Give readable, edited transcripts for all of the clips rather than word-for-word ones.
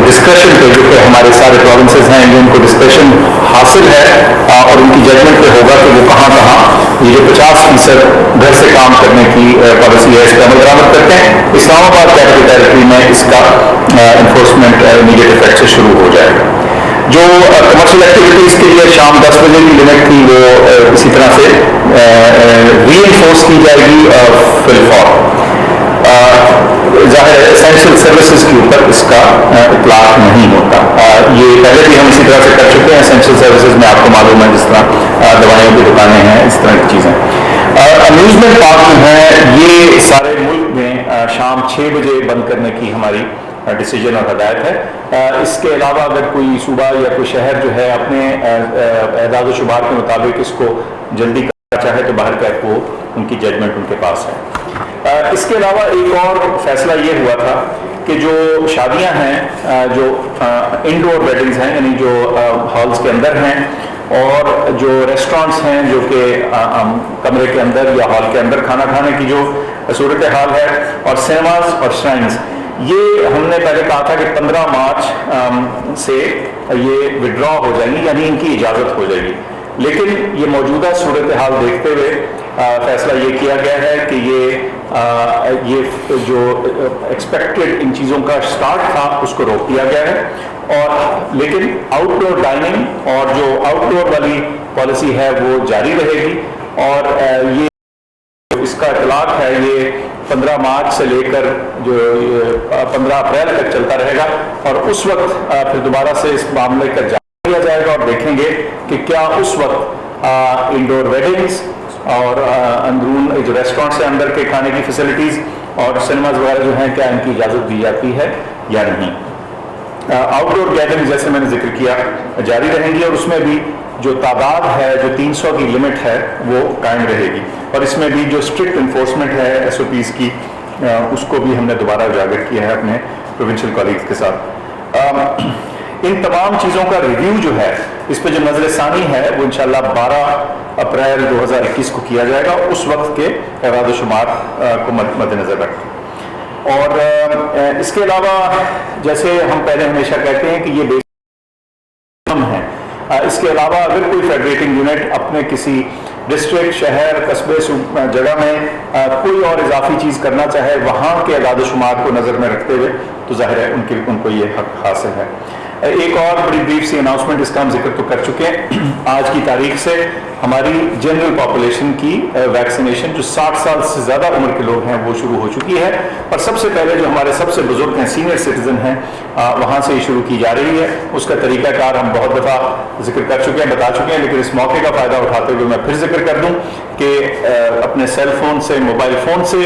Discretion پہ جو کہ ہمارے سارے پروونسز ہیں یہ ان کو ڈسکریشن حاصل ہے اور ان کی ججمنٹ پہ ہوگا کہ وہ کہاں کہاں یہ جو 50% گھر سے کام کرنے کی پالیسی ہے اس پہ عمل درآمد کرتے ہیں. اسلام آباد کیپٹل ٹیریٹری میں اس کا انفورسمنٹ امیڈیٹ افیکٹ سے شروع ہو جائے گا. جو کمرشل ایکٹیویٹیز کے لیے شام 10 بجے کی لمٹ تھی وہ اسی طرح سے ری انفورس کی جائے گی فی الفور. ظاہر ہے اسینشیل سروسز کے اوپر اس کا اطلاق نہیں ہوتا. یہ پہلے بھی ہم اسی طرح سے کر چکے ہیں. اسینشیل سروسز میں آپ کو معلوم ہے جس طرح دوائیوں کی دکانیں ہیں اس طرح کی چیزیں. امیوزمنٹ پارک جو ہیں یہ سارے ملک میں شام 6 بجے بند کرنے کی ہماری ڈیسیجن اور ہدایت ہے. اس کے علاوہ اگر کوئی صوبہ یا کوئی شہر جو ہے اپنے اعداد و شمار کے مطابق اس کو جلدی کرنا چاہے تو باہر کا وہ ان کی ججمنٹ ان کے پاس ہے. اس کے علاوہ ایک اور فیصلہ یہ ہوا تھا کہ جو شادیاں ہیں جو انڈور ویڈنگز ہیں یعنی جو ہالز کے اندر ہیں اور جو ریسٹورانٹس ہیں جو کہ کمرے کے اندر یا ہال کے اندر کھانا کھانے کی جو صورتحال ہے اور سینماز اور شرائنز یہ ہم نے پہلے کہا تھا کہ 15 مارچ سے یہ وڈرا ہو جائیں گی یعنی ان کی اجازت ہو جائے گی. لیکن یہ موجودہ صورتحال دیکھتے ہوئے فیصلہ یہ کیا گیا ہے کہ یہ جو ایکسپیکٹڈ ان چیزوں کا سٹارٹ تھا اس کو روک دیا گیا ہے اور لیکن آؤٹ ڈور ڈائننگ اور جو آؤٹ ڈور والی پالیسی ہے وہ جاری رہے گی. اور یہ اس کا اطلاق ہے یہ 15 مارچ سے لے کر جو 15 اپریل تک چلتا رہے گا اور اس وقت پھر دوبارہ سے اس معاملے کا جائزہ لیا جائے گا اور دیکھیں گے کہ کیا اس وقت انڈور ویڈنگز اور اندرون جو ریسٹورینٹس ہیں اندر کے کھانے کی فیسلٹیز اور سنیماز وغیرہ جو ہیں کیا ان کی اجازت دی جاتی ہے یا نہیں. آؤٹ ڈور گیدرنگ جیسے میں نے ذکر کیا جاری رہیں گی اور اس میں بھی جو تعداد ہے جو 300 کی لمٹ ہے وہ قائم رہے گی اور اس میں بھی جو اسٹرکٹ انفورسمنٹ ہے ایس او پیز کی اس کو بھی ہم نے دوبارہ اجاگر کیا ہے اپنے پروونشل کالیگز کے ساتھ. ان تمام چیزوں کا ریویو جو ہے اس پہ جو نظر ثانی ہے وہ انشاءاللہ 12 اپریل 2021 کو کیا جائے گا اس وقت کے اعداد و شمار کو مد نظر رکھتے. اور اس کے علاوہ جیسے ہم پہلے ہمیشہ کہتے ہیں کہ یہ بیسم ہے. اس کے علاوہ اگر کوئی فیڈریٹنگ یونٹ اپنے کسی ڈسٹرکٹ شہر قصبے جگہ میں کوئی اور اضافی چیز کرنا چاہے وہاں کے اعداد و شمار کو نظر میں رکھتے ہوئے تو ظاہر ہے ان کو یہ حق حاصل ہے. ایک اور بڑی بریف سی اناؤنسمنٹ اس کا ہم ذکر تو کر چکے ہیں. آج کی تاریخ سے ہماری جنرل پاپولیشن کی ویکسینیشن جو 60 سال سے زیادہ عمر کے لوگ ہیں وہ شروع ہو چکی ہے اور سب سے پہلے جو ہمارے سب سے بزرگ ہیں سینئر سٹیزن ہیں وہاں سے شروع کی جا رہی ہے. اس کا طریقہ کار ہم بہت دفعہ ذکر کر چکے ہیں بتا چکے ہیں لیکن اس موقع کا فائدہ اٹھاتے ہوئے میں پھر ذکر کر دوں کہ اپنے سیل فون سے موبائل فون سے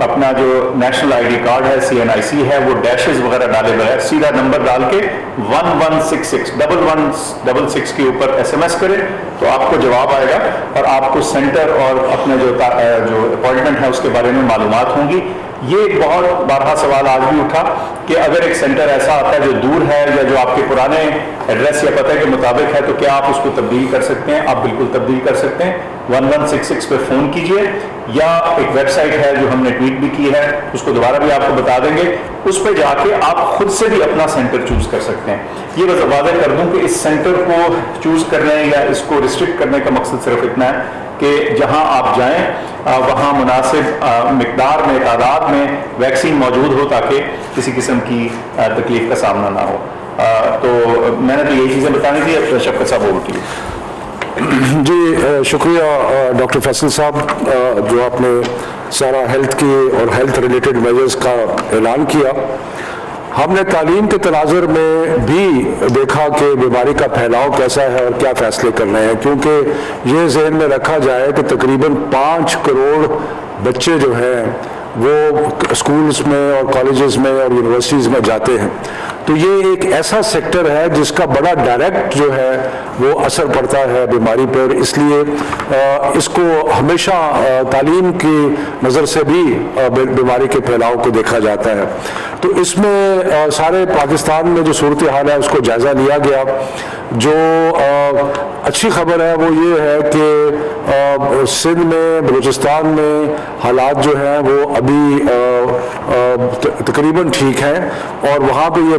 اپنا جو نیشنل آئی ڈی کارڈ ہے CNIC ہے وہ ڈیشز وغیرہ ڈالے بغیر سیدھا نمبر ڈال کے 1166 کے اوپر SMS کرے تو آپ کو جواب آئے گا اور آپ کو سینٹر اور اپنے جو اپوائنٹمنٹ ہے اس کے بارے میں معلومات ہوں گی. یہ بہت بارہا سوال آج بھی اٹھا کہ اگر ایک سینٹر ایسا آتا ہے جو دور ہے یا جو آپ کے پرانے ایڈریس یا پتہ کے مطابق ہے تو کیا آپ اس کو تبدیل کر سکتے ہیں؟ آپ بالکل تبدیل کر سکتے ہیں. 1166 پہ فون کیجئے یا ایک ویب سائٹ ہے جو ہم نے ٹویٹ بھی کی ہے اس کو دوبارہ بھی آپ کو بتا دیں گے. اس پہ جا کے آپ خود سے بھی اپنا سینٹر چوز کر سکتے ہیں. یہ بس واضح کر دوں کہ اس سینٹر کو چوز کرنے یا اس کو ریسٹرکٹ کرنے کا مقصد صرف اتنا ہے کہ جہاں آپ جائیں وہاں مناسب مقدار میں تعداد میں ویکسین موجود ہو تاکہ کسی قسم کی تکلیف کا سامنا نہ ہو. تو میں نے تو یہی چیزیں بتانی تھی. اب شفقت صاحب اوور ٹو یو. جی شکریہ ڈاکٹر فیصل صاحب جو آپ نے سارا ہیلتھ کی اور ہیلتھ ریلیٹڈ میجرز کا اعلان کیا. ہم نے تعلیم کے تناظر میں بھی دیکھا کہ بیماری کا پھیلاؤ کیسا ہے اور کیا فیصلے کر رہے ہیں کیونکہ یہ ذہن میں رکھا جائے کہ تقریباً 5 کروڑ بچے جو ہیں وہ اسکولز میں اور کالجز میں اور یونیورسٹیز میں جاتے ہیں. تو یہ ایک ایسا سیکٹر ہے جس کا بڑا ڈائریکٹ جو ہے وہ اثر پڑتا ہے بیماری پر. اس لیے اس کو ہمیشہ تعلیم کی نظر سے بھی بیماری کے پھیلاؤ کو دیکھا جاتا ہے. تو اس میں سارے پاکستان میں جو صورتحال ہے اس کو جائزہ لیا گیا. جو اچھی خبر ہے وہ یہ ہے کہ سندھ میں بلوچستان میں حالات جو ہیں وہ ابھی تقریباً ٹھیک ہیں اور وہاں پہ یہ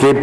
KP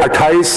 28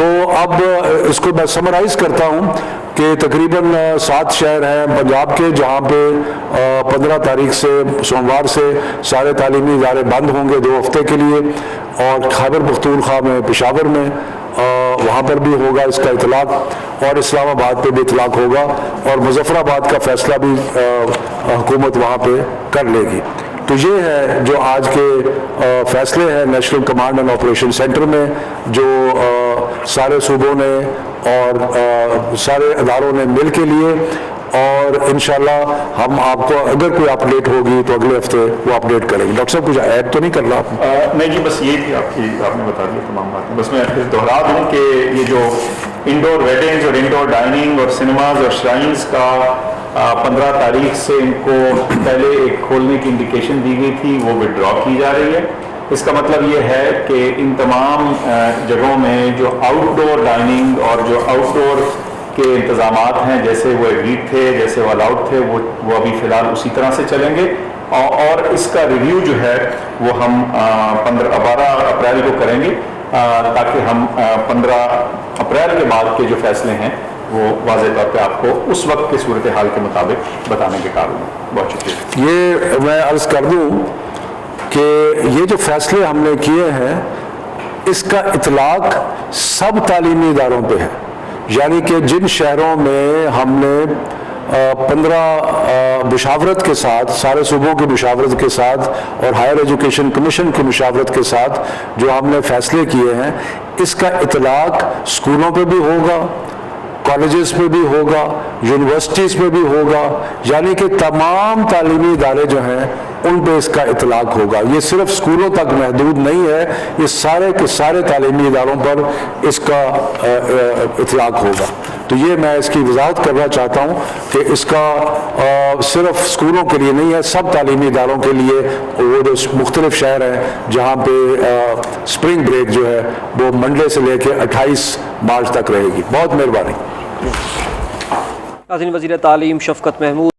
تو اب اس کو میں سمرائز کرتا ہوں کہ تقریباً 7 شہر ہیں پنجاب کے جہاں پہ 15 تاریخ سے سوموار سے سارے تعلیمی ادارے بند ہوں گے 2 ہفتے کے لیے، اور خیبر پختونخوا میں، پشاور میں وہاں پر بھی ہوگا اس کا اطلاق، اور اسلام آباد پہ بھی اطلاق ہوگا، اور مظفر آباد کا فیصلہ بھی حکومت وہاں پہ کر لے گی۔ تو یہ ہے جو آج کے فیصلے ہیں national command and operation centre میں، جو سارے صوبوں نے اور سارے اداروں نے مل کے لیے، اور انشاءاللہ ہم آپ کو اگر کوئی اپڈیٹ ہوگی تو اگلے ہفتے وہ اپڈیٹ کریں گے۔ ڈاکٹر صاحب کچھ ایڈ تو نہیں کرنا آپ؟ نہیں جی، بس یہ تھی آپ نے بتا دیا تمام باتیں۔ بس میں پھر دوہرا دوں کہ یہ جو انڈور ویڈنگز اور انڈور ڈائننگ اور سنیماز اور شرائنز کا 15 تاریخ سے ان کو پہلے ایک کھولنے کی انڈیکیشن دی گئی تھی، وہ وڈرا کی جا رہی ہے۔ اس کا مطلب یہ ہے کہ ان تمام جگہوں میں جو آؤٹ ڈور ڈائننگ اور جو آؤٹ ڈور کے انتظامات ہیں، جیسے وہ ایگریڈ تھے، جیسے وہ الاؤڈ تھے، وہ ابھی فی الحال اسی طرح سے چلیں گے، اور اس کا ریویو جو ہے وہ ہم 12 اپریل کو کریں گے، تاکہ ہم 15 اپریل کے بعد کے جو فیصلے ہیں وہ واضح طور پہ آپ کو اس وقت کی صورتحال کے مطابق بتانے کے قابل ہیں۔ بہت شکریہ۔ یہ میں عرض کر دوں کہ یہ جو فیصلے ہم نے کیے ہیں اس کا اطلاق سب تعلیمی اداروں پہ ہے، یعنی کہ جن شہروں میں ہم نے 15 مشاورت کے ساتھ، سارے صوبوں کی مشاورت کے ساتھ اور ہائر ایجوکیشن کمیشن کی مشاورت کے ساتھ جو ہم نے فیصلے کیے ہیں، اس کا اطلاق اسکولوں پہ بھی ہوگا، کالجز پہ بھی ہوگا، یونیورسٹیز پہ بھی ہوگا، یعنی کہ تمام تعلیمی ادارے جو ہیں ان پہ اس کا اطلاق ہوگا۔ یہ صرف اسکولوں تک محدود نہیں ہے، یہ سارے کے سارے تعلیمی اداروں پر اس کا اطلاق ہوگا۔ تو یہ میں اس کی وضاحت کرنا چاہتا ہوں کہ اس کا صرف اسکولوں کے لیے نہیں ہے، سب تعلیمی اداروں کے لیے، وہ جو مختلف شہر ہیں جہاں پہ اسپرنگ بریک جو ہے وہ منڈے سے لے کے 28 مارچ تک رہے گی۔ بہت مہربانی۔ ناظرین، وزیر تعلیم شفقت محمود